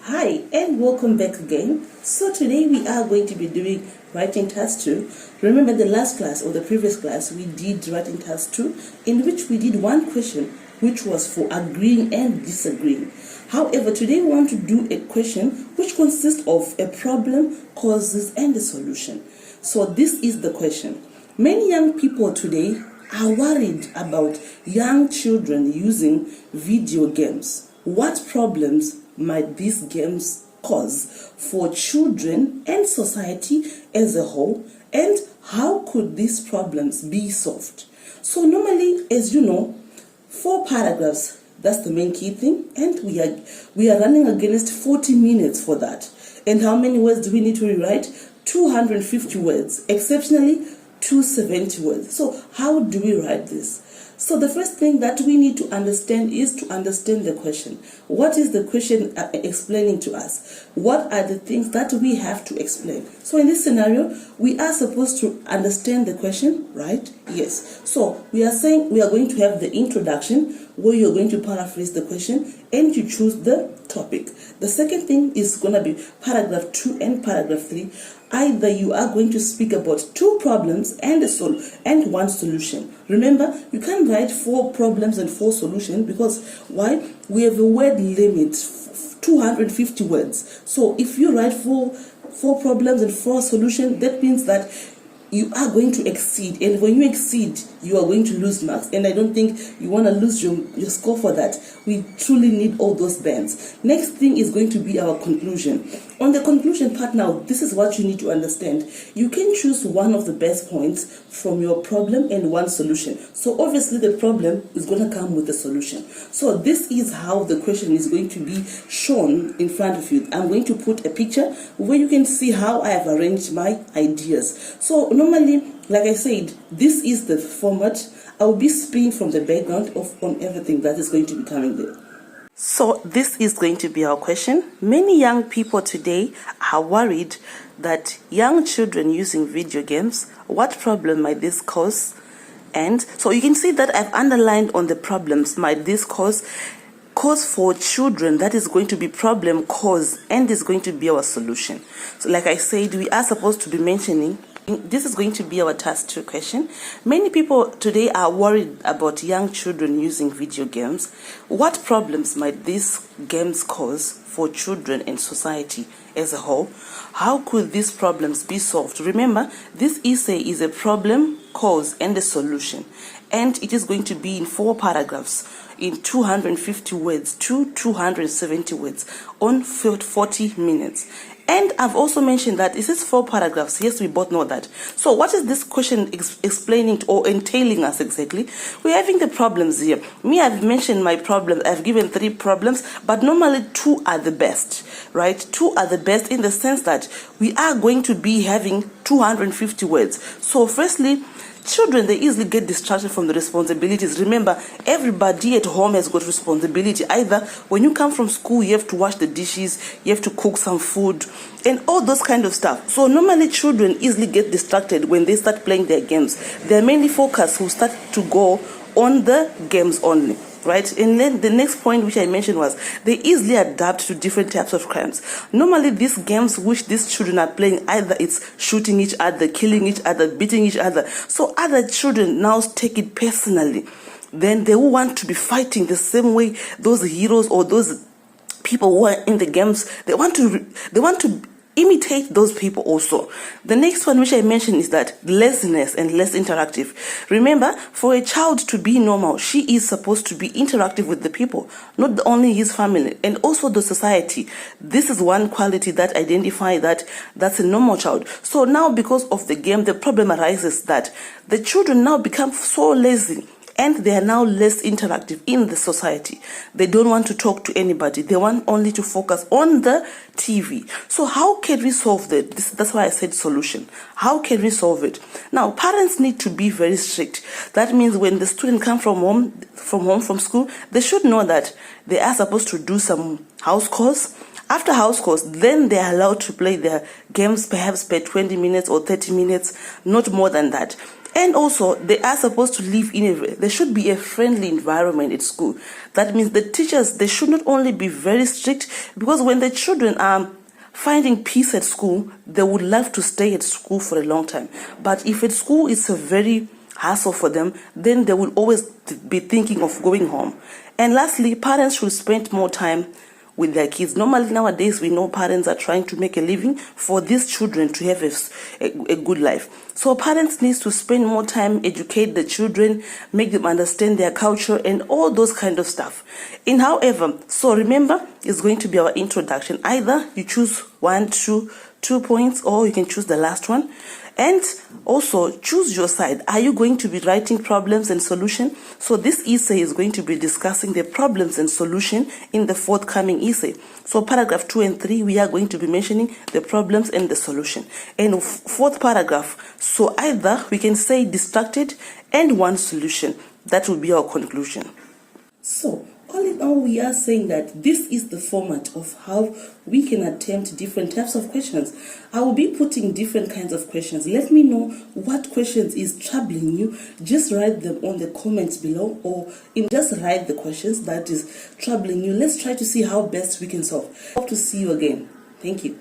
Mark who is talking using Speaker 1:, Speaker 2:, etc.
Speaker 1: Hi and welcome back again. So today we are going to be doing writing task 2. Remember the last class or the previous class we did writing task 2, in which we did one question which was for agreeing and disagreeing. However, today we want to do a question which consists of a problem, causes and a solution. So this is the question. Many young people today are worried about young children using video games. What problems might these games cause for children and society as a whole, and how could these problems be solved? So normally, as you know, 4 paragraphs, that's the main key thing, and we are running against 40 minutes for that. And how many words do we need to rewrite? 250 words, exceptionally 270 words. So how do we write this? So the first thing that we need to understand is to understand the question. What is the question explaining to us? What are the things that we have to explain? So in this scenario, we are supposed to understand the question, right? Yes. So we are saying we are going to have the introduction where you're going to paraphrase the question and you choose the topic. The second thing is going to be paragraph 2 and paragraph 3. Either you are going to speak about 2 problems and one solution. Remember, you can't write 4 problems and 4 solutions because why? We have a word limit, 250 words. So if you write 4 problems and 4 solutions, that means that you are going to exceed, and when you exceed, you are going to lose marks, and I don't think you want to lose your score for that. We truly need all those bands. Next thing is going to be our conclusion. On the conclusion part now, this is what you need to understand. You can choose one of the best points from your problem and one solution. So obviously the problem is going to come with the solution. So this is how the question is going to be shown in front of you. I'm going to put a picture where you can see how I have arranged my ideas. So normally, like I said, this is the format. I will be speaking from the background on everything that is going to be coming there. So this is going to be our question. Many young people today are worried that young children using video games, what problem might this cause? And so you can see that I've underlined on the problems might this cause for children. That is going to be problem, cause, and is going to be our solution. So like I said, we are supposed to be mentioning, this is going to be our task 2 question. Many people today are worried about young children using video games. What problems might these games cause for children and society as a whole? How could these problems be solved? Remember, this essay is a problem, cause, and a solution. And it is going to be in 4 paragraphs, in 250 words to 270 words on 40 minutes. And I've also mentioned that it is 4 paragraphs. Yes, we both know that. So what is this question explaining or entailing us exactly? We're having the problems here. Me, I've mentioned my problems. I've given 3 problems, but normally 2 are the best, right? 2 are the best in the sense that we are going to be having 250 words. So firstly, children, they easily get distracted from the responsibilities. Remember, everybody at home has got responsibility. Either when you come from school, you have to wash the dishes, you have to cook some food, and all those kind of stuff. So normally children easily get distracted when they start playing their games. Their mainly focus will start to go on the games only. Right? And then the next point which I mentioned was they easily adapt to different types of crimes. Normally these games which these children are playing, either it's shooting each other, killing each other, beating each other. So other children now take it personally. Then they will want to be fighting the same way those heroes or those people who are in the games, they want to imitate those people also. The next one which I mentioned is that laziness and less interactive. Remember, for a child to be normal, she is supposed to be interactive with the people, not only his family, and also the society. This is one quality that identifies that's a normal child. So now because of the game, the problem arises that the children now become so lazy, and they are now less interactive in the society. They don't want to talk to anybody. They want only to focus on the TV. So how can we solve that? That's why I said solution. How can we solve it? Now, parents need to be very strict. That means when the student comes from school, they should know that they are supposed to do some house chores. After house chores, then they are allowed to play their games perhaps per 20 minutes or 30 minutes, not more than that. And also, they are supposed to live there should be a friendly environment at school. That means the teachers, they should not only be very strict, because when the children are finding peace at school, they would love to stay at school for a long time. But if at school it's a very hassle for them, then they will always be thinking of going home. And lastly, parents should spend more time with their kids. Normally nowadays, we know parents are trying to make a living for these children to have a good life. So parents need to spend more time, educate the children, make them understand their culture and all those kind of stuff. So remember, it's going to be our introduction. Either you choose 2 points, or you can choose the last one. And also choose your side. Are you going to be writing problems and solution? So this essay is going to be discussing the problems and solution in the forthcoming essay. So paragraph 2 and 3, we are going to be mentioning the problems and the solution. And fourth paragraph, so either we can say distracted and one solution. That will be our conclusion. So all in all, we are saying that this is the format of how we can attempt different types of questions. I will be putting different kinds of questions. Let me know what questions is troubling you. Just write them on the comments below, or just write the questions that is troubling you. Let's try to see how best we can solve. Hope to see you again. Thank you.